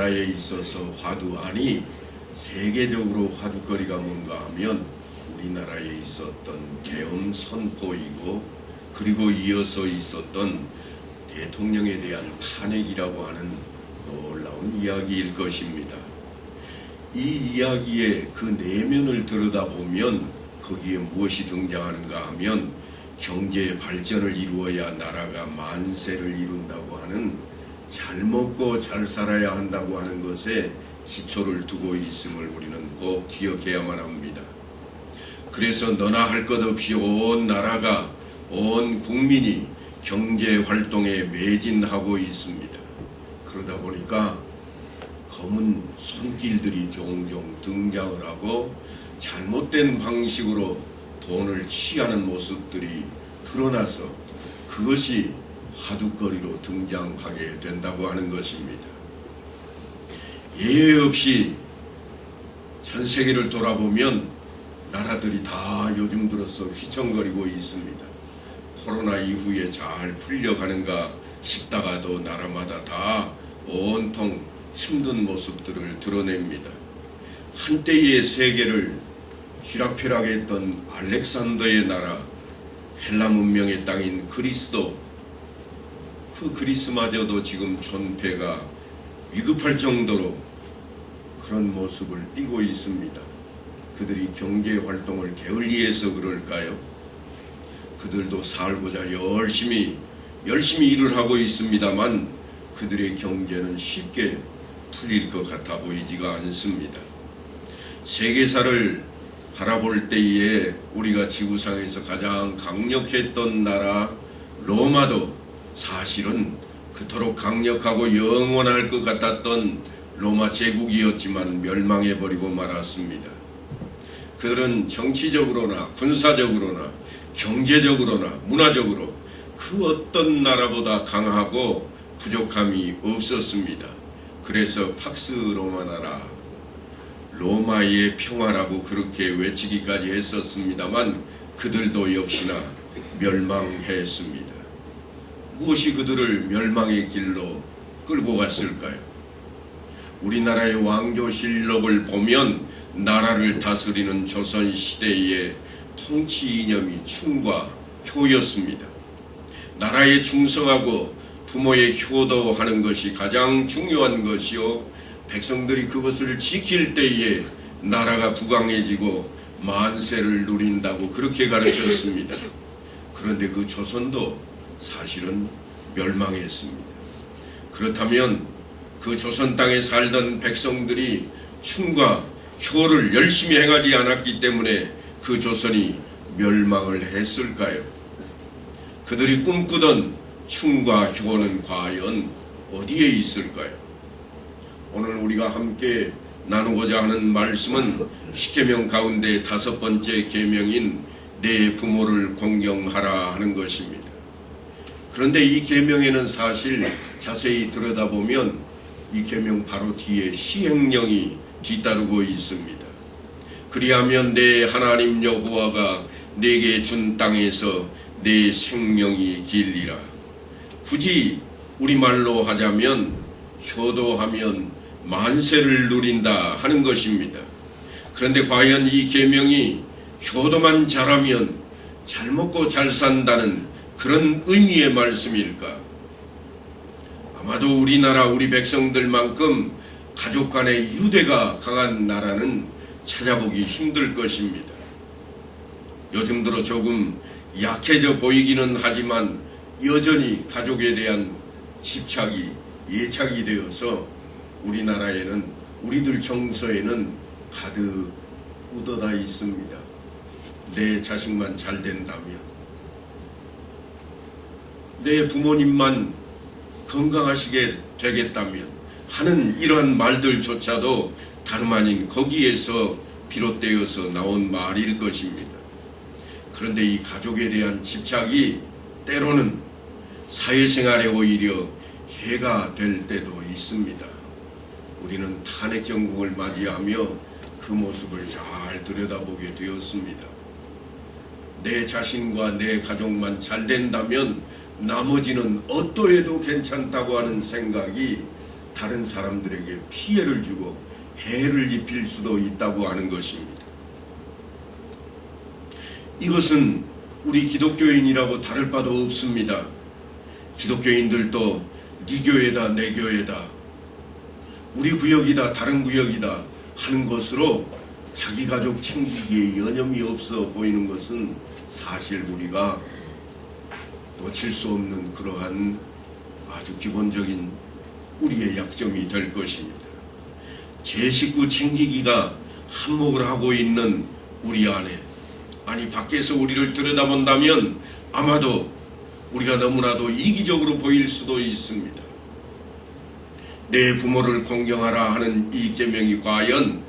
우리나라에 있어서 화두아니 세계적으로 화두거리가 뭔가 하면 우리나라에 있었던 계엄 선포이고 그리고 이어서 있었던 대통령에 대한 탄핵이라고 하는 놀라운 이야기일 것입니다. 이 이야기의 그 내면을 들여다보면 거기에 무엇이 등장하는가 하면 경제 발전을 이루어야 나라가 만세를 이룬다고 하는 잘 먹고 잘 살아야 한다고 하는 것에 기초를 두고 있음을 우리는 꼭 기억해야만 합니다. 그래서 너나 할 것 없이 온 나라가 온 국민이 경제 활동에 매진하고 있습니다. 그러다 보니까 검은 손길들이 종종 등장을 하고 잘못된 방식으로 돈을 취하는 모습들이 드러나서 그것이 화두거리로 등장하게 된다고 하는 것입니다. 예외 없이 전 세계를 돌아보면 나라들이 다 요즘 들어서 휘청거리고 있습니다. 코로나 이후에 잘 풀려가는가 싶다가도 나라마다 다 온통 힘든 모습들을 드러냅니다. 한때의 세계를 쥐락펴락에 했던 알렉산더의 나라, 헬라 문명의 땅인 그리스도, 그 그리스마저도 지금 존폐가 위급할 정도로 그런 모습을 띠고 있습니다. 그들이 경제활동을 게을리해서 그럴까요? 그들도 살고자 열심히 일을 하고 있습니다만 그들의 경제는 쉽게 풀릴 것 같아 보이지가 않습니다. 세계사를 바라볼 때에 우리가 지구상에서 가장 강력했던 나라 로마도 사실은 그토록 강력하고 영원할 것 같았던 로마 제국이었지만 멸망해버리고 말았습니다. 그들은 정치적으로나 군사적으로나 경제적으로나 문화적으로 그 어떤 나라보다 강하고 부족함이 없었습니다. 그래서 팍스 로마나라, 로마의 평화라고 그렇게 외치기까지 했었습니다만 그들도 역시나 멸망했습니다. 무엇이 그들을 멸망의 길로 끌고 갔을까요? 우리나라의 왕조실록을 보면 나라를 다스리는 조선시대의 통치 이념이 충과 효였습니다. 나라에 충성하고 부모에 효도하는 것이 가장 중요한 것이요, 백성들이 그것을 지킬 때에 나라가 부강해지고 만세를 누린다고 그렇게 가르쳤습니다. 그런데 그 조선도 사실은 멸망했습니다. 그렇다면 그 조선 땅에 살던 백성들이 충과 효를 열심히 행하지 않았기 때문에 그 조선이 멸망을 했을까요? 그들이 꿈꾸던 충과 효는 과연 어디에 있을까요? 오늘 우리가 함께 나누고자 하는 말씀은 십계명 가운데 5번째 계명인 내 부모를 공경하라 하는 것입니다. 그런데 이 계명에는 사실 자세히 들여다보면 이 계명 바로 뒤에 시행령이 뒤따르고 있습니다. 그리하면 내 하나님 여호와가 내게 준 땅에서 내 생명이 길리라. 굳이 우리말로 하자면 효도하면 만세를 누린다 하는 것입니다. 그런데 과연 이 계명이 효도만 잘하면 잘 먹고 잘 산다는 그런 의미의 말씀일까? 아마도 우리나라 우리 백성들만큼 가족 간의 유대가 강한 나라는 찾아보기 힘들 것입니다. 요즘 들어 조금 약해져 보이기는 하지만 여전히 가족에 대한 집착이 예착이 되어서 우리나라에는 우리들 정서에는 가득 묻어다 있습니다. 내 자식만 잘 된다면, 내 부모님만 건강하시게 되겠다면 하는 이러한 말들조차도 다름 아닌 거기에서 비롯되어서 나온 말일 것입니다. 그런데 이 가족에 대한 집착이 때로는 사회생활에 오히려 해가 될 때도 있습니다. 우리는 탄핵 정국을 맞이하며 그 모습을 잘 들여다보게 되었습니다. 내 자신과 내 가족만 잘 된다면 나머지는 어떠해도 괜찮다고 하는 생각이 다른 사람들에게 피해를 주고 해를 입힐 수도 있다고 하는 것입니다. 이것은 우리 기독교인이라고 다를 바도 없습니다. 기독교인들도 네 교회다 내 교회다 우리 구역이다 다른 구역이다 하는 것으로 자기 가족 챙기기에 여념이 없어 보이는 것은 사실 우리가 놓칠 수 없는 그러한 아주 기본적인 우리의 약점이 될 것입니다. 제 식구 챙기기가 한몫을 하고 있는 우리 안에, 아니 밖에서 우리를 들여다본다면 아마도 우리가 너무나도 이기적으로 보일 수도 있습니다. 내 부모를 공경하라 하는 이 계명이 과연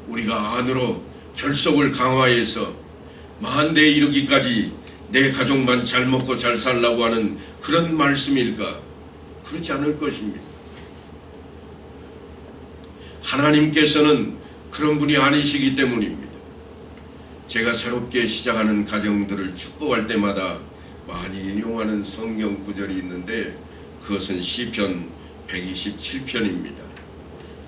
우리가 안으로 결속을 강화해서 만대에 이르기까지 내 가족만 잘 먹고 잘 살라고 하는 그런 말씀일까? 그렇지 않을 것입니다. 하나님께서는 그런 분이 아니시기 때문입니다. 제가 새롭게 시작하는 가정들을 축복할 때마다 많이 인용하는 성경 구절이 있는데 그것은 시편 127편입니다.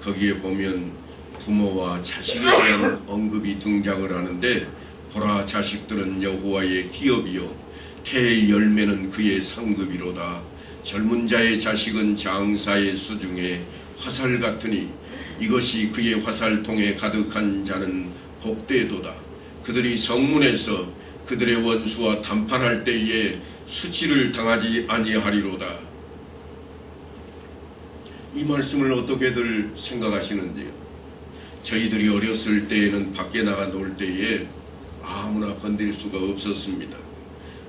거기에 보면 부모와 자식에 대한 언급이 등장을 하는데 보라 자식들은 여호와의 기업이요 태의 열매는 그의 상급이로다. 젊은 자의 자식은 장사의 수중에 화살 같으니 이것이 그의 화살통에 가득한 자는 복되도다. 그들이 성문에서 그들의 원수와 담판할 때에 수치를 당하지 아니하리로다. 이 말씀을 어떻게들 생각하시는지요? 저희들이 어렸을 때에는 밖에 나가 놀 때에 아무나 건드릴 수가 없었습니다.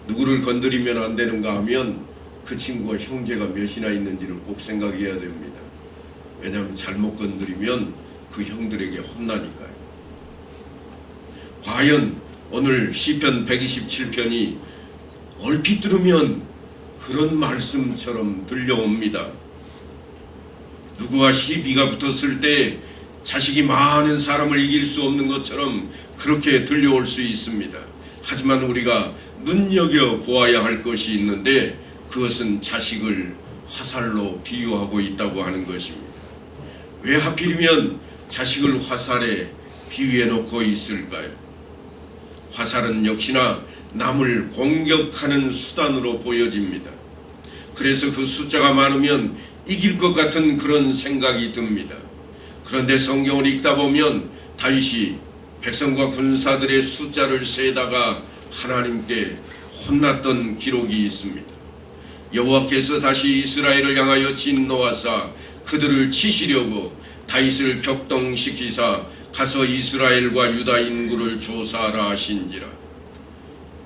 누구를 건드리면 안 되는가 하면 그 친구가 형제가 몇이나 있는지를 꼭 생각해야 됩니다. 왜냐하면 잘못 건드리면 그 형들에게 혼나니까요. 과연 오늘 시편 127편이 얼핏 들으면 그런 말씀처럼 들려옵니다. 누구와 시비가 붙었을 때 자식이 많은 사람을 이길 수 없는 것처럼 그렇게 들려올 수 있습니다. 하지만 우리가 눈여겨보아야 할 것이 있는데 그것은 자식을 화살로 비유하고 있다고 하는 것입니다. 왜 하필이면 자식을 화살에 비유해 놓고 있을까요? 화살은 역시나 남을 공격하는 수단으로 보여집니다. 그래서 그 숫자가 많으면 이길 것 같은 그런 생각이 듭니다. 그런데 성경을 읽다 보면 다윗이 백성과 군사들의 숫자를 세다가 하나님께 혼났던 기록이 있습니다. 여호와께서 다시 이스라엘을 향하여 진노하사 그들을 치시려고 다윗을 격동시키사 가서 이스라엘과 유다 인구를 조사하라 하신지라.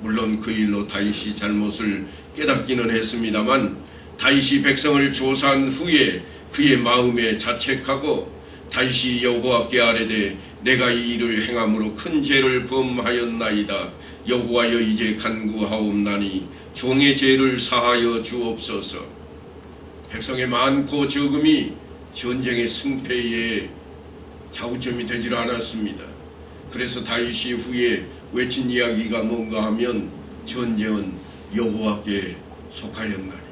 물론 그 일로 다윗이 잘못을 깨닫기는 했습니다만 다윗이 백성을 조사한 후에 그의 마음에 자책하고 다윗이 여호와께 아뢰되 내가 이 일을 행함으로 큰 죄를 범하였나이다. 여호와여 이제 간구하옵나니 종의 죄를 사하여 주옵소서. 백성의 많고 적음이 전쟁의 승패에 좌우점이 되질 않았습니다. 그래서 다윗이 후에 외친 이야기가 뭔가 하면 전쟁은 여호와께 속하였나니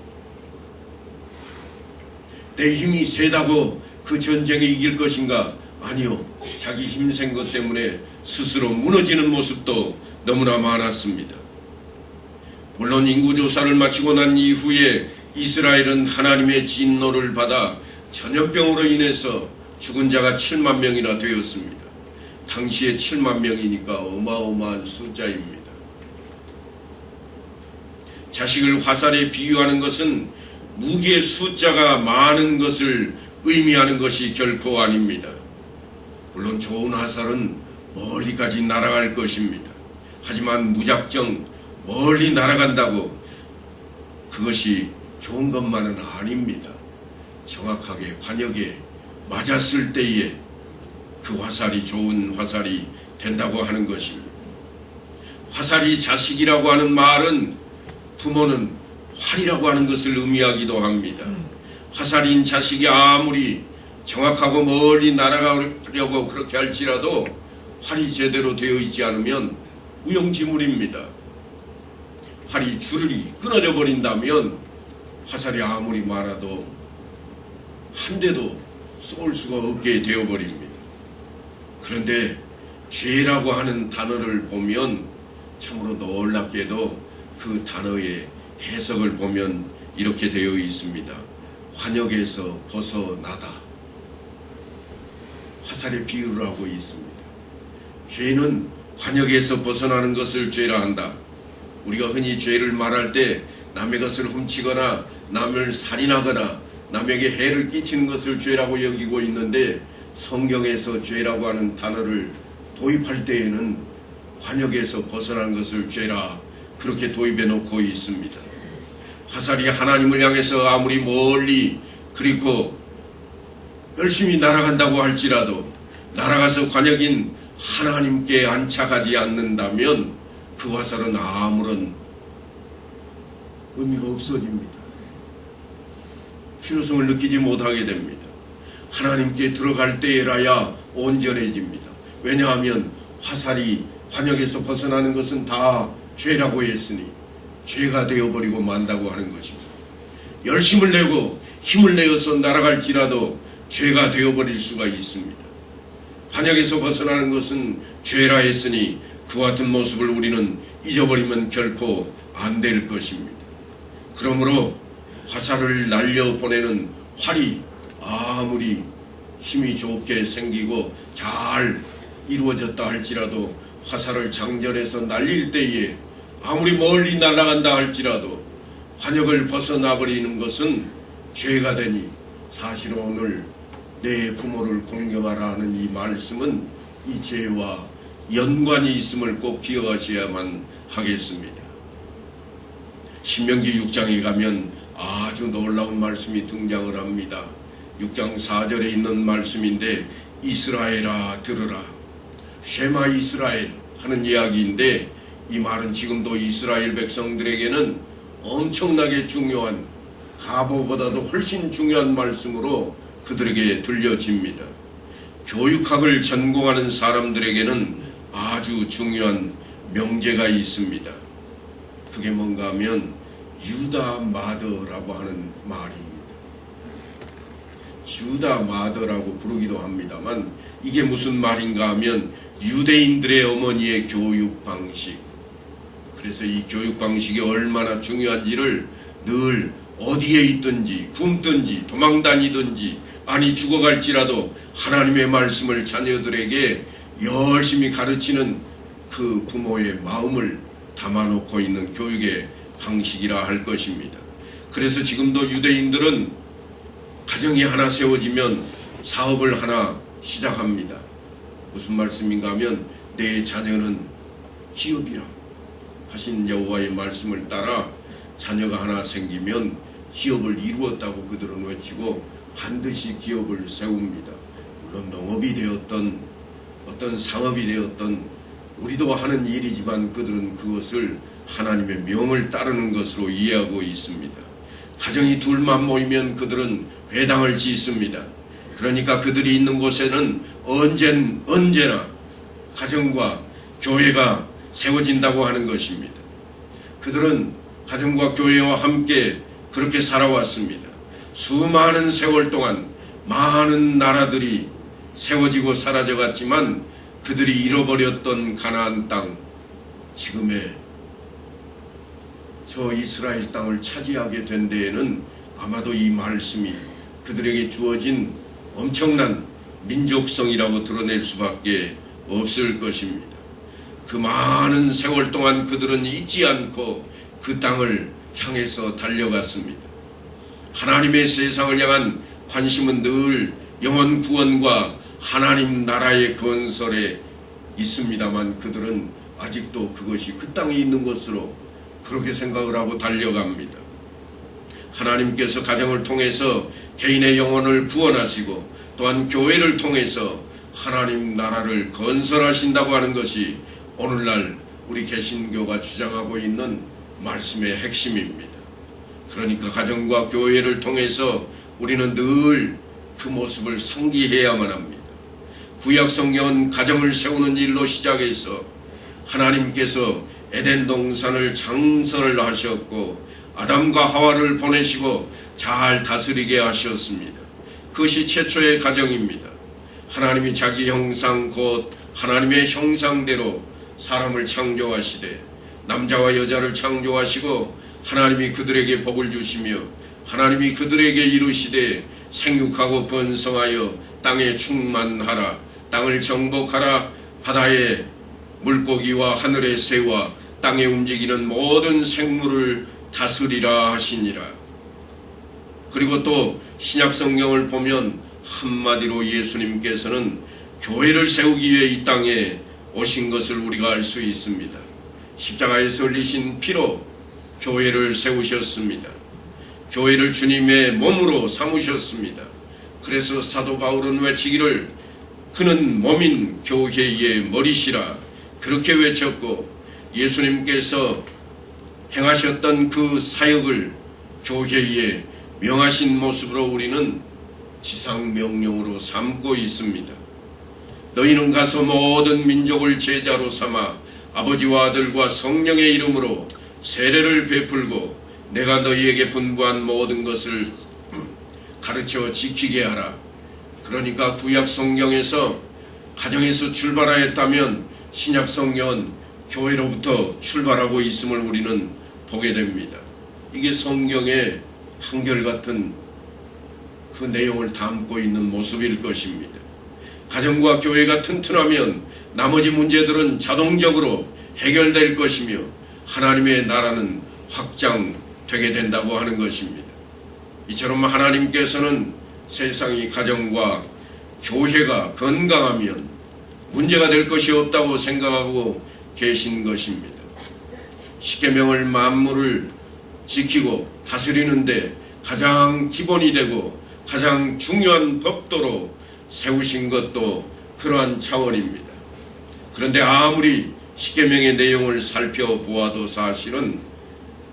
내 힘이 세다고 그 전쟁에 이길 것인가? 아니요. 자기 힘센 것 때문에 스스로 무너지는 모습도 너무나 많았습니다. 물론 인구조사를 마치고 난 이후에 이스라엘은 하나님의 진노를 받아 전염병으로 인해서 죽은 자가 7만 명이나 되었습니다. 당시에 7만 명이니까 어마어마한 숫자입니다. 자식을 화살에 비유하는 것은 무기의 숫자가 많은 것을 의미하는 것이 결코 아닙니다. 물론 좋은 화살은 멀리까지 날아갈 것입니다. 하지만 무작정 멀리 날아간다고 그것이 좋은 것만은 아닙니다. 정확하게 관역에 맞았을 때에 그 화살이 좋은 화살이 된다고 하는 것입니다. 화살이 자식이라고 하는 말은 부모는 활이라고 하는 것을 의미하기도 합니다. 화살인 자식이 아무리 정확하고 멀리 날아가려고 그렇게 할지라도 활이 제대로 되어 있지 않으면 무용지물입니다. 활이 줄이 끊어져 버린다면 화살이 아무리 많아도 한 대도 쏠 수가 없게 되어버립니다. 그런데 죄라고 하는 단어를 보면 참으로 놀랍게도 그 단어의 해석을 보면 이렇게 되어 있습니다. 환역에서 벗어나다. 화살에 비유를 하고 있습니다. 죄는 환역에서 벗어나는 것을 죄라 한다. 우리가 흔히 죄를 말할 때 남의 것을 훔치거나 남을 살인하거나 남에게 해를 끼치는 것을 죄라고 여기고 있는데, 성경에서 죄라고 하는 단어를 도입할 때에는 환역에서 벗어난 것을 죄라 그렇게 도입해 놓고 있습니다. 화살이 하나님을 향해서 아무리 멀리 그리고 열심히 날아간다고 할지라도 날아가서 관역인 하나님께 안착하지 않는다면 그 화살은 아무런 의미가 없어집니다. 필요성을 느끼지 못하게 됩니다. 하나님께 들어갈 때에라야 온전해집니다. 왜냐하면 화살이 관역에서 벗어나는 것은 다 죄라고 했으니 죄가 되어버리고 만다고 하는 것입니다. 열심을 내고 힘을 내어서 날아갈지라도 죄가 되어버릴 수가 있습니다. 관역에서 벗어나는 것은 죄라 했으니 그 같은 모습을 우리는 잊어버리면 결코 안 될 것입니다. 그러므로 화살을 날려보내는 활이 아무리 힘이 좋게 생기고 잘 이루어졌다 할지라도 화살을 장전해서 날릴 때에 아무리 멀리 날아간다 할지라도 관역을 벗어나버리는 것은 죄가 되니, 사실은 오늘 내 부모를 공경하라 하는 이 말씀은 이 죄와 연관이 있음을 꼭 기억하셔야만 하겠습니다. 신명기 6장에 가면 아주 놀라운 말씀이 등장을 합니다. 6장 4절에 있는 말씀인데, 이스라엘아 들으라, 쉐마 이스라엘 하는 이야기인데, 이 말은 지금도 이스라엘 백성들에게는 엄청나게 중요한, 가보보다도 훨씬 중요한 말씀으로 그들에게 들려집니다. 교육학을 전공하는 사람들에게는 아주 중요한 명제가 있습니다. 그게 뭔가 하면 유다 마더라고 하는 말입니다. 유다 마더라고 부르기도 합니다만, 이게 무슨 말인가 하면 유대인들의 어머니의 교육 방식. 그래서 이 교육 방식이 얼마나 중요한지를 늘 어디에 있든지 굶든지 도망다니든지 아니 죽어갈지라도 하나님의 말씀을 자녀들에게 열심히 가르치는 그 부모의 마음을 담아놓고 있는 교육의 방식이라 할 것입니다. 그래서 지금도 유대인들은 가정이 하나 세워지면 사업을 하나 시작합니다. 무슨 말씀인가 하면 내 자녀는 기업이라 하신 여호와의 말씀을 따라 자녀가 하나 생기면 기업을 이루었다고 그들은 외치고 반드시 기업을 세웁니다. 물론 농업이 되었던 어떤 상업이 되었던 우리도 하는 일이지만 그들은 그것을 하나님의 명을 따르는 것으로 이해하고 있습니다. 가정이 둘만 모이면 그들은 회당을 짓습니다. 그러니까 그들이 있는 곳에는 언제나 가정과 교회가 세워진다고 하는 것입니다. 그들은 가정과 교회와 함께 그렇게 살아왔습니다. 수많은 세월 동안 많은 나라들이 세워지고 사라져갔지만 그들이 잃어버렸던 가나안 땅, 지금의 저 이스라엘 땅을 차지하게 된 데에는 아마도 이 말씀이 그들에게 주어진 엄청난 민족성이라고 드러낼 수밖에 없을 것입니다. 그 많은 세월 동안 그들은 잊지 않고 그 땅을 향해서 달려갔습니다. 하나님의 세상을 향한 관심은 늘 영원 구원과 하나님 나라의 건설에 있습니다만 그들은 아직도 그것이 그 땅에 있는 것으로 그렇게 생각을 하고 달려갑니다. 하나님께서 가정을 통해서 개인의 영혼을 구원하시고 또한 교회를 통해서 하나님 나라를 건설하신다고 하는 것이 오늘날 우리 개신교가 주장하고 있는 말씀의 핵심입니다. 그러니까 가정과 교회를 통해서 우리는 늘 그 모습을 상기해야만 합니다. 구약 성경은 가정을 세우는 일로 시작해서 하나님께서 에덴 동산을 창설을 하셨고 아담과 하와를 보내시고 잘 다스리게 하셨습니다. 그것이 최초의 가정입니다. 하나님이 자기 형상 곧 하나님의 형상대로 사람을 창조하시되 남자와 여자를 창조하시고 하나님이 그들에게 복을 주시며 하나님이 그들에게 이르시되 생육하고 번성하여 땅에 충만하라 땅을 정복하라 바다의 물고기와 하늘의 새와 땅에 움직이는 모든 생물을 다스리라 하시니라. 그리고 또 신약 성경을 보면 한마디로 예수님께서는 교회를 세우기 위해 이 땅에 오신 것을 우리가 알 수 있습니다. 십자가에서 흘리신 피로 교회를 세우셨습니다. 교회를 주님의 몸으로 삼으셨습니다. 그래서 사도 바울은 외치기를 그는 몸인 교회의 머리시라 그렇게 외쳤고 예수님께서 행하셨던 그 사역을 교회에 명하신 모습으로 우리는 지상명령으로 삼고 있습니다. 너희는 가서 모든 민족을 제자로 삼아 아버지와 아들과 성령의 이름으로 세례를 베풀고 내가 너희에게 분부한 모든 것을 가르쳐 지키게 하라. 그러니까 구약 성경에서 가정에서 출발하였다면 신약 성경은 교회로부터 출발하고 있음을 우리는 보게 됩니다. 이게 성경의 한결같은 그 내용을 담고 있는 모습일 것입니다. 가정과 교회가 튼튼하면 나머지 문제들은 자동적으로 해결될 것이며 하나님의 나라는 확장되게 된다고 하는 것입니다. 이처럼 하나님께서는 세상이 가정과 교회가 건강하면 문제가 될 것이 없다고 생각하고 계신 것입니다. 십계명을 만물을 지키고 다스리는데 가장 기본이 되고 가장 중요한 법도로 세우신 것도 그러한 차원입니다. 그런데 아무리 십계명의 내용을 살펴보아도 사실은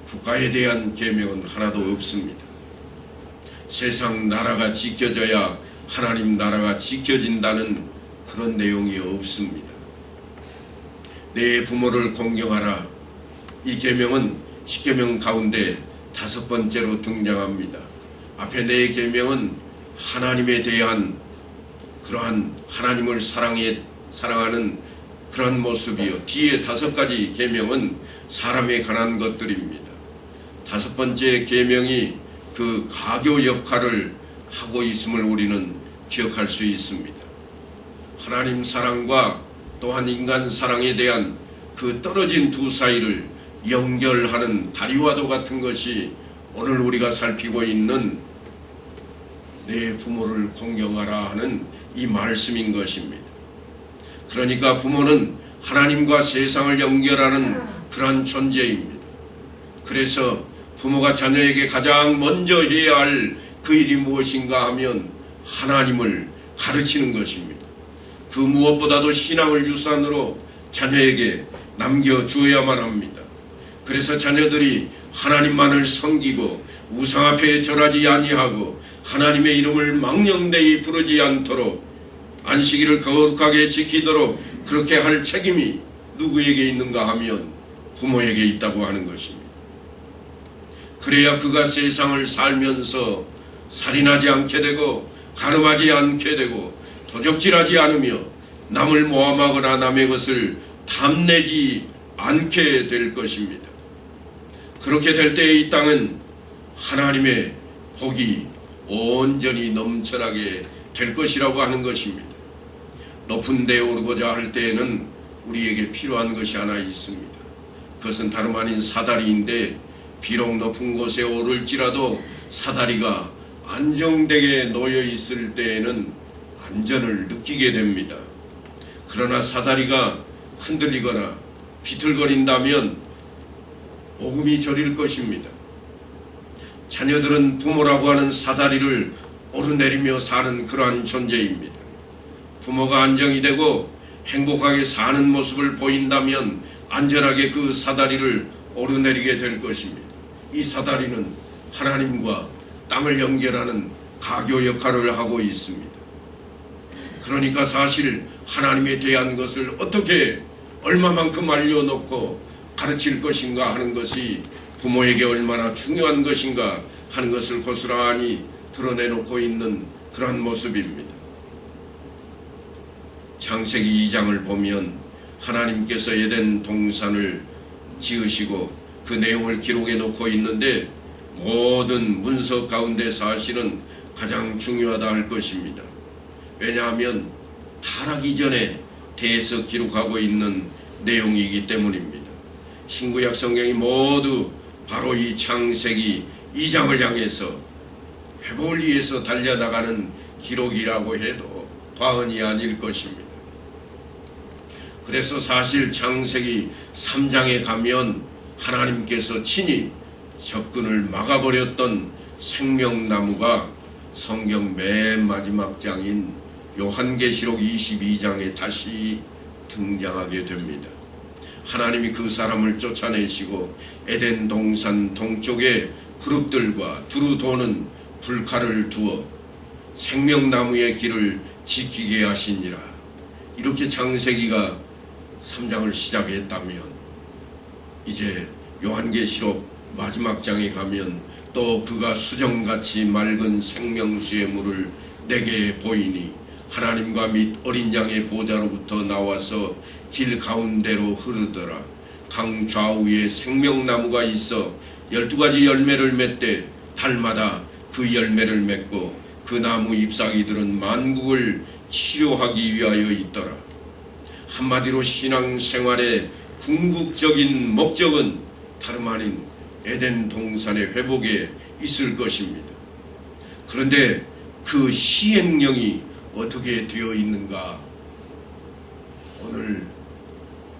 국가에 대한 계명은 하나도 없습니다. 세상 나라가 지켜져야 하나님 나라가 지켜진다는 그런 내용이 없습니다. 내 부모를 공경하라. 이 계명은 십계명 가운데 5번째로 등장합니다. 앞에 4계명은 하나님에 대한 그러한 하나님을 사랑하는 그러한 모습이요. 뒤에 5가지 계명은 사람에 관한 것들입니다. 5번째 계명이 그 가교 역할을 하고 있음을 우리는 기억할 수 있습니다. 하나님 사랑과 또한 인간 사랑에 대한 그 떨어진 두 사이를 연결하는 다리와도 같은 것이 오늘 우리가 살피고 있는 내 부모를 공경하라 하는 이 말씀인 것입니다. 그러니까 부모는 하나님과 세상을 연결하는 그러한 존재입니다. 그래서 부모가 자녀에게 가장 먼저 해야 할 그 일이 무엇인가 하면 하나님을 가르치는 것입니다. 그 무엇보다도 신앙을 유산으로 자녀에게 남겨주어야만 합니다. 그래서 자녀들이 하나님만을 섬기고 우상 앞에 절하지 아니하고 하나님의 이름을 망령되이 부르지 않도록 안식일을 거룩하게 지키도록 그렇게 할 책임이 누구에게 있는가 하면 부모에게 있다고 하는 것입니다. 그래야 그가 세상을 살면서 살인하지 않게 되고 간음하지 않게 되고 도적질하지 않으며 남을 모함하거나 남의 것을 탐내지 않게 될 것입니다. 그렇게 될 때에 이 땅은 하나님의 복이 온전히 넘쳐나게 될 것이라고 하는 것입니다. 높은 데에 오르고자 할 때에는 우리에게 필요한 것이 하나 있습니다. 그것은 다름 아닌 사다리인데 비록 높은 곳에 오를지라도 사다리가 안정되게 놓여 있을 때에는 안전을 느끼게 됩니다. 그러나 사다리가 흔들리거나 비틀거린다면 오금이 저릴 것입니다. 자녀들은 부모라고 하는 사다리를 오르내리며 사는 그러한 존재입니다. 부모가 안정이 되고 행복하게 사는 모습을 보인다면 안전하게 그 사다리를 오르내리게 될 것입니다. 이 사다리는 하나님과 땅을 연결하는 가교 역할을 하고 있습니다. 그러니까 사실 하나님에 대한 것을 어떻게 얼마만큼 알려놓고 가르칠 것인가 하는 것이 부모에게 얼마나 중요한 것인가 하는 것을 고스란히 드러내놓고 있는 그러한 모습입니다. 창세기 2장을 보면 하나님께서 에덴 동산을 지으시고 그 내용을 기록해 놓고 있는데, 모든 문서 가운데 사실은 가장 중요하다 할 것입니다. 왜냐하면 타락 이전에 대해서 기록하고 있는 내용이기 때문입니다. 신구약 성경이 모두 바로 이 창세기 2장을 향해서 회복을 위해서 달려나가는 기록이라고 해도 과언이 아닐 것입니다. 그래서 사실 창세기 3장에 가면 하나님께서 친히 접근을 막아버렸던 생명나무가 성경 맨 마지막 장인 요한계시록 22장에 다시 등장하게 됩니다. 하나님이 그 사람을 쫓아내시고 에덴 동산 동쪽에 그룹들과 두루 도는 불칼을 두어 생명나무의 길을 지키게 하시니라. 이렇게 창세기가 3장을 시작했다면, 이제 요한계시록 마지막 장에 가면 또 그가 수정같이 맑은 생명수의 물을 내게 보이니 하나님과 및 어린 양의 보좌로부터 나와서 길 가운데로 흐르더라. 강 좌우에 생명나무가 있어 12가지 열매를 맺되 달마다 그 열매를 맺고 그 나무 잎사귀들은 만국을 치료하기 위하여 있더라. 한마디로 신앙생활의 궁극적인 목적은 다름 아닌 에덴 동산의 회복에 있을 것입니다. 그런데 그 시행령이 어떻게 되어 있는가? 오늘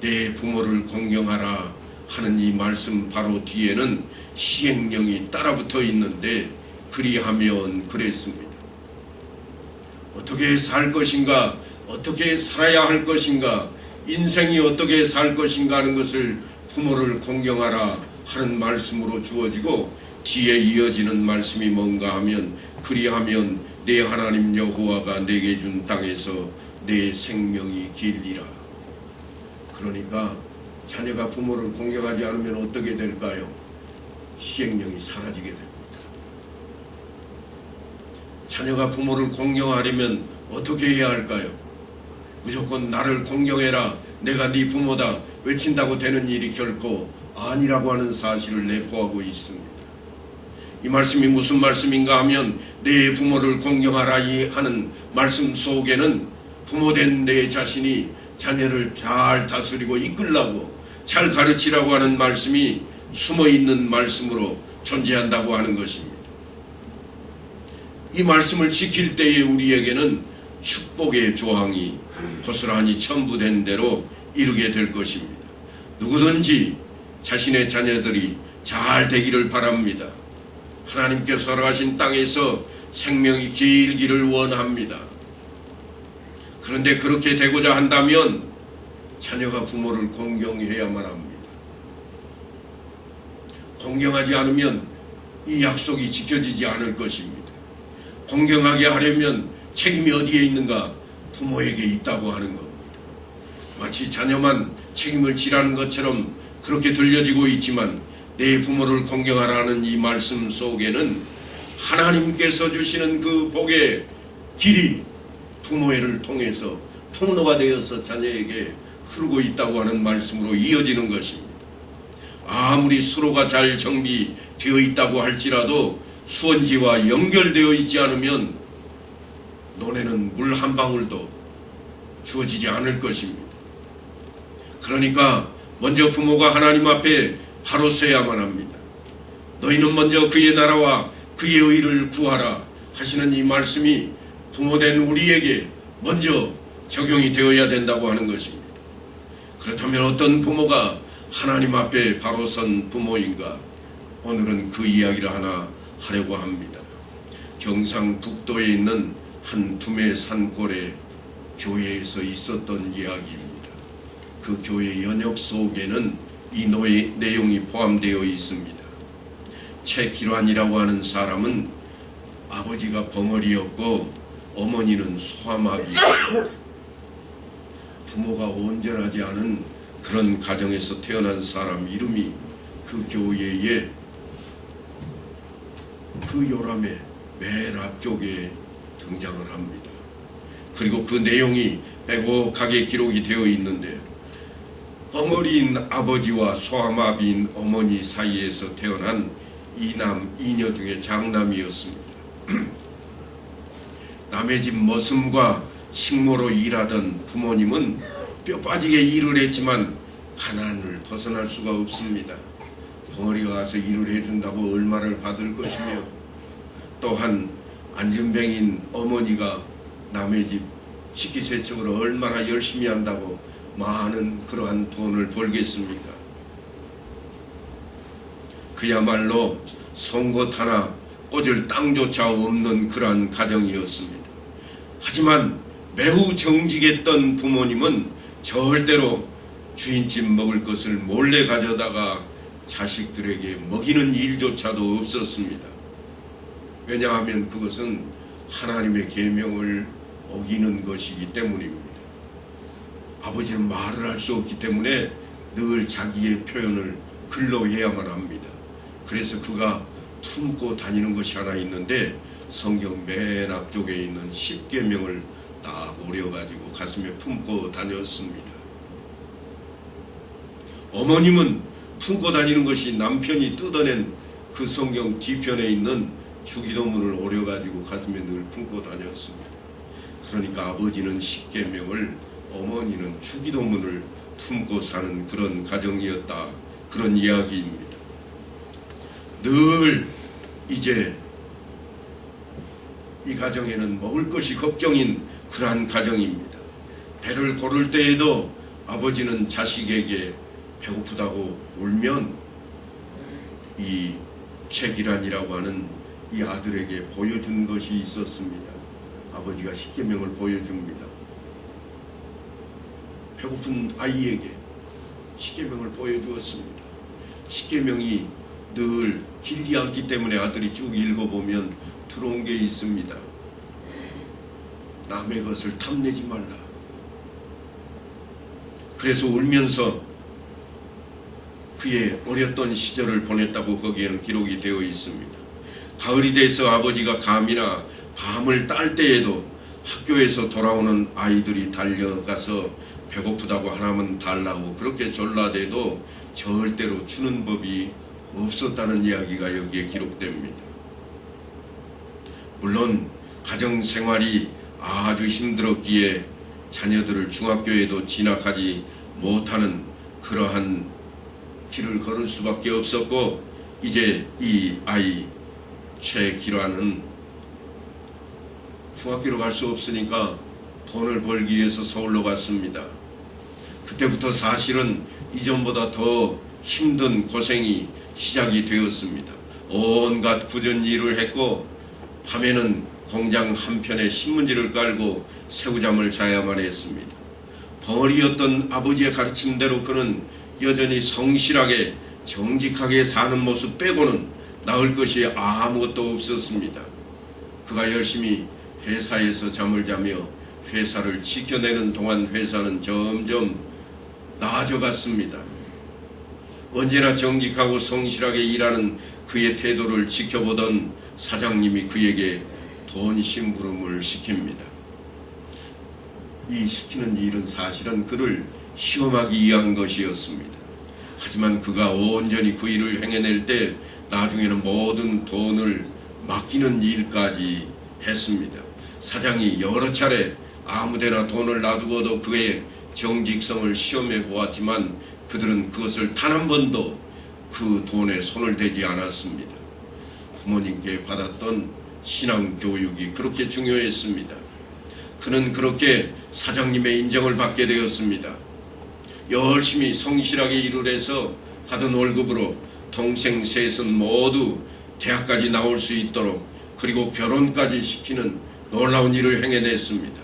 내 부모를 공경하라 하는 이 말씀 바로 뒤에는 시행령이 따라붙어 있는데, 그리하면 그랬습니다. 어떻게 살 것인가, 어떻게 살아야 할 것인가, 인생이 어떻게 살 것인가 하는 것을 부모를 공경하라 하는 말씀으로 주어지고, 뒤에 이어지는 말씀이 뭔가 하면 그리하면 내 하나님 여호와가 내게 준 땅에서 내 생명이 길리라. 그러니까 자녀가 부모를 공경하지 않으면 어떻게 될까요? 시행령이 사라지게 됩니다. 자녀가 부모를 공경하려면 어떻게 해야 할까요? 무조건 나를 공경해라, 내가 네 부모다 외친다고 되는 일이 결코 아니라고 하는 사실을 내포하고 있습니다. 이 말씀이 무슨 말씀인가 하면, 내 부모를 공경하라 하는 말씀 속에는 부모된 내 자신이 자녀를 잘 다스리고 이끌라고, 잘 가르치라고 하는 말씀이 숨어있는 말씀으로 존재한다고 하는 것입니다. 이 말씀을 지킬 때에 우리에게는 축복의 조항이 고스란히 첨부된 대로 이루게 될 것입니다. 누구든지 자신의 자녀들이 잘 되기를 바랍니다. 하나님께서 허락하신 땅에서 생명이 길기를 원합니다. 그런데 그렇게 되고자 한다면 자녀가 부모를 공경해야만 합니다. 공경하지 않으면 이 약속이 지켜지지 않을 것입니다. 공경하게 하려면 책임이 어디에 있는가? 부모에게 있다고 하는 겁니다. 마치 자녀만 책임을 지라는 것처럼 그렇게 들려지고 있지만, 내 부모를 공경하라는 이 말씀 속에는 하나님께서 주시는 그 복의 길이 부모를 통해서 통로가 되어서 자녀에게 흐르고 있다고 하는 말씀으로 이어지는 것입니다. 아무리 수로가 잘 정비되어 있다고 할지라도 수원지와 연결되어 있지 않으면 논에는 물 한 방울도 주어지지 않을 것입니다. 그러니까 먼저 부모가 하나님 앞에 바로 서야만 합니다. 너희는 먼저 그의 나라와 그의 의를 구하라 하시는 이 말씀이 부모된 우리에게 먼저 적용이 되어야 된다고 하는 것입니다. 그렇다면 어떤 부모가 하나님 앞에 바로 선 부모인가? 오늘은 그 이야기를 하나 하려고 합니다. 경상북도에 있는 한 두메 산골의 교회에서 있었던 이야기입니다. 그 교회 연역 속에는 이 내용이 포함되어 있습니다. 최기란이라고 하는 사람은 아버지가 벙어리였고 어머니는 소아마비였습니다. 부모가 온전하지 않은 그런 가정에서 태어난 사람 이름이 그 교회에 그 요람의 맨 앞쪽에 등장을 합니다. 그리고 그 내용이 빼곡하게 기록이 되어 있는데, 벙어리인 아버지와 소아마비인 어머니 사이에서 태어난 이남 이녀 중에 장남이었습니다. 남의 집 머슴과 식모로 일하던 부모님은 뼈 빠지게 일을 했지만 가난을 벗어날 수가 없습니다. 벙어리가 가서 일을 해준다고 얼마를 받을 것이며, 또한 안전뱅인 어머니가 남의 집 식기세척을 얼마나 열심히 한다고 많은 그러한 돈을 벌겠습니까? 그야말로 송곳 하나 꽂을 땅조차 없는 그러한 가정이었습니다. 하지만 매우 정직했던 부모님은 절대로 주인집 먹을 것을 몰래 가져다가 자식들에게 먹이는 일조차도 없었습니다. 왜냐하면 그것은 하나님의 계명을 어기는 것이기 때문입니다. 아버지는 말을 할 수 없기 때문에 늘 자기의 표현을 글로 해야만 합니다. 그래서 그가 품고 다니는 것이 하나 있는데, 성경 맨 앞쪽에 있는 10계명을 딱 오려가지고 가슴에 품고 다녔습니다. 어머님은 품고 다니는 것이 남편이 뜯어낸 그 성경 뒤편에 있는 주기도문을 오려가지고 가슴에 늘 품고 다녔습니다. 그러니까 아버지는 10계명을, 어머니는 주기도문을 품고 사는 그런 가정이었다, 그런 이야기입니다. 늘 이제 이 가정에는 먹을 것이 걱정인 그러한 가정입니다. 배를 고를 때에도 아버지는 자식에게 배고프다고 울면 이 최기란이라고 하는 이 아들에게 보여준 것이 있었습니다. 아버지가 10계명을 보여줍니다. 배고픈 아이에게 10계명을 보여주었습니다. 10계명이 늘 길지 않기 때문에 아들이 쭉 읽어보면 들어온 게 있습니다. 남의 것을 탐내지 말라. 그래서 울면서 그의 어렸던 시절을 보냈다고 거기에는 기록이 되어 있습니다. 가을이 돼서 아버지가 감이나 밤을 딸 때에도 학교에서 돌아오는 아이들이 달려가서 배고프다고 하나만 달라고 그렇게 졸라대도 절대로 주는 법이 없었다는 이야기가 여기에 기록됩니다. 물론 가정생활이 아주 힘들었기에 자녀들을 중학교에도 진학하지 못하는 그러한 길을 걸을 수밖에 없었고, 이제 이 아이 최기란은 중학교로 갈 수 없으니까 돈을 벌기 위해서 서울로 갔습니다. 그때부터 사실은 이전보다 더 힘든 고생이 시작이 되었습니다. 온갖 굳은 일을 했고, 밤에는 공장 한편에 신문지를 깔고 새우잠을 자야만 했습니다. 벙어리였던 아버지의 가르침대로 그는 여전히 성실하게 정직하게 사는 모습 빼고는 나을 것이 아무것도 없었습니다. 그가 열심히 회사에서 잠을 자며 회사를 지켜내는 동안 회사는 점점 나아져갔습니다. 언제나 정직하고 성실하게 일하는 그의 태도를 지켜보던 사장님이 그에게 돈 심부름을 시킵니다. 이 시키는 일은 사실은 그를 시험하기 위한 것이었습니다. 하지만 그가 온전히 그 일을 행해낼 때 나중에는 모든 돈을 맡기는 일까지 했습니다. 사장이 여러 차례 아무데나 돈을 놔두고도 그의 정직성을 시험해 보았지만 그들은 그것을 단 한 번도 그 돈에 손을 대지 않았습니다. 부모님께 받았던 신앙교육이 그렇게 중요했습니다. 그는 그렇게 사장님의 인정을 받게 되었습니다. 열심히 성실하게 일을 해서 받은 월급으로 동생 셋은 모두 대학까지 나올 수 있도록, 그리고 결혼까지 시키는 놀라운 일을 행해냈습니다.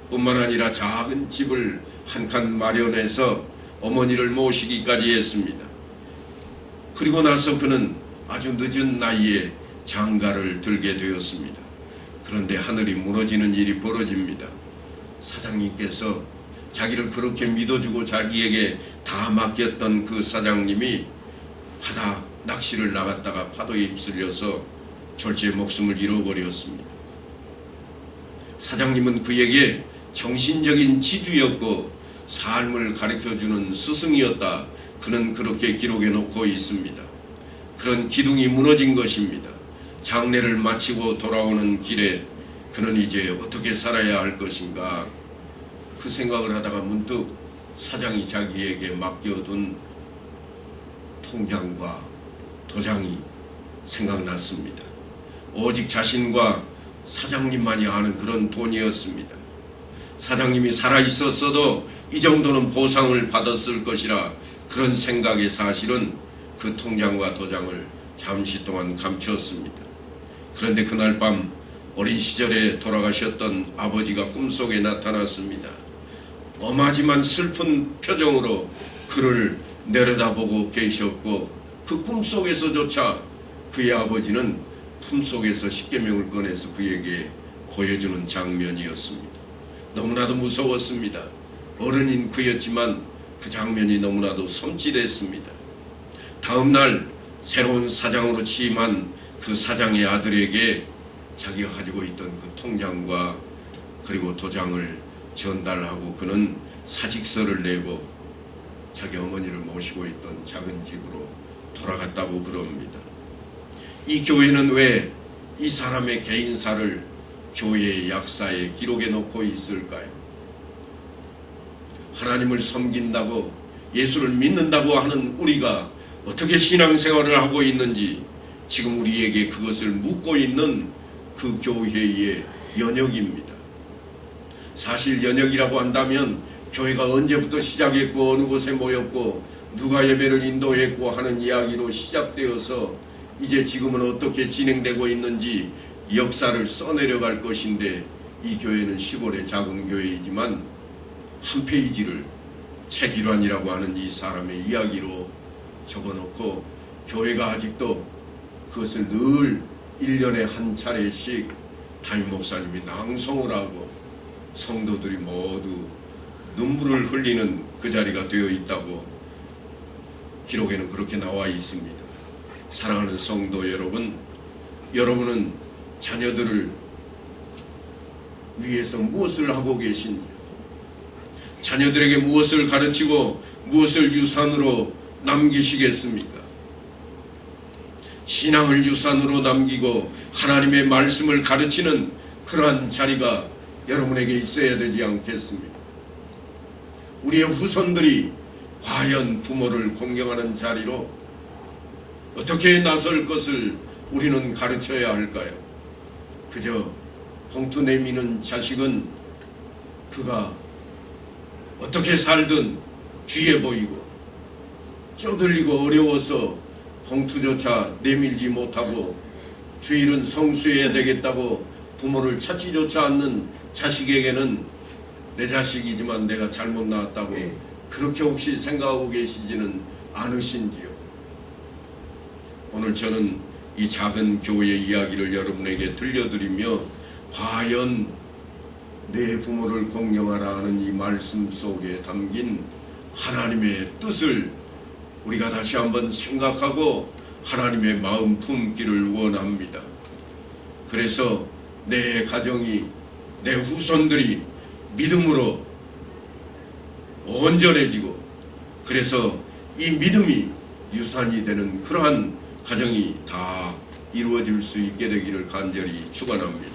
뿐만 아니라 작은 집을 한 칸 마련해서 어머니를 모시기까지 했습니다. 그리고 나서 그는 아주 늦은 나이에 장가를 들게 되었습니다. 그런데 하늘이 무너지는 일이 벌어집니다. 사장님께서 자기를 그렇게 믿어주고 자기에게 다 맡겼던 그 사장님이 바다 낚시를 나갔다가 파도에 휩쓸려서 졸지에 목숨을 잃어버렸습니다. 사장님은 그에게 정신적인 지주였고 삶을 가르쳐주는 스승이었다. 그는 그렇게 기록해 놓고 있습니다. 그런 기둥이 무너진 것입니다. 장례를 마치고 돌아오는 길에 그는 이제 어떻게 살아야 할 것인가 그 생각을 하다가 문득 사장이 자기에게 맡겨둔 통장과 도장이 생각났습니다. 오직 자신과 사장님만이 아는 그런 돈이었습니다. 사장님이 살아있었어도 이 정도는 보상을 받았을 것이라 그런 생각에 사실은 그 통장과 도장을 잠시 동안 감추었습니다. 그런데 그날 밤 어린 시절에 돌아가셨던 아버지가 꿈속에 나타났습니다. 엄하지만 슬픈 표정으로 그를 내려다보고 계셨고 그 꿈속에서조차 그의 아버지는 품속에서 십계명을 꺼내서 그에게 보여주는 장면이었습니다. 너무나도 무서웠습니다. 어른인 그였지만 그 장면이 너무나도 섬찟했습니다. 다음날 새로운 사장으로 취임한 그 사장의 아들에게 자기가 가지고 있던 그 통장과 그리고 도장을 전달하고 그는 사직서를 내고 자기 어머니를 모시고 있던 작은 집으로 돌아갔다고 그럽니다. 이 교회는 왜 이 사람의 개인사를 교회의 역사에 기록해 놓고 있을까요? 하나님을 섬긴다고 예수를 믿는다고 하는 우리가 어떻게 신앙생활을 하고 있는지 지금 우리에게 그것을 묻고 있는 그 교회의 연역입니다. 사실 연역이라고 한다면 교회가 언제부터 시작했고 어느 곳에 모였고 누가 예배를 인도했고 하는 이야기로 시작되어서 이제 지금은 어떻게 진행되고 있는지 역사를 써내려갈 것인데 이 교회는 시골의 작은 교회이지만 한 페이지를 책일환이라고 하는 이 사람의 이야기로 적어놓고 교회가 아직도 그것을 늘 1년에 한 차례씩 담임 목사님이 낭송을 하고 성도들이 모두 눈물을 흘리는 그 자리가 되어 있다고 기록에는 그렇게 나와 있습니다. 사랑하는 성도 여러분, 여러분은 자녀들을 위해서 무엇을 하고 계신지, 자녀들에게 무엇을 가르치고 무엇을 유산으로 남기시겠습니까? 신앙을 유산으로 남기고 하나님의 말씀을 가르치는 그러한 자리가 여러분에게 있어야 되지 않겠습니까? 우리의 후손들이 과연 부모를 공경하는 자리로 어떻게 나설 것을 우리는 가르쳐야 할까요? 그저 봉투 내미는 자식은 그가 어떻게 살든 귀해 보이고 쪼들리고 어려워서 봉투조차 내밀지 못하고 주일은 성수해야 되겠다고 부모를 찾지조차 않는 자식에게는 내 자식이지만 내가 잘못 낳았다고 그렇게 혹시 생각하고 계시지는 않으신지요? 오늘 저는 이 작은 교회의 이야기를 여러분에게 들려드리며 과연 내 부모를 공경하라 하는 이 말씀 속에 담긴 하나님의 뜻을 우리가 다시 한번 생각하고 하나님의 마음 품기를 원합니다. 그래서 내 가정이, 내 후손들이 믿음으로 온전해지고 그래서 이 믿음이 유산이 되는 그러한 가정이 다 이루어질 수 있게 되기를 간절히 축원합니다.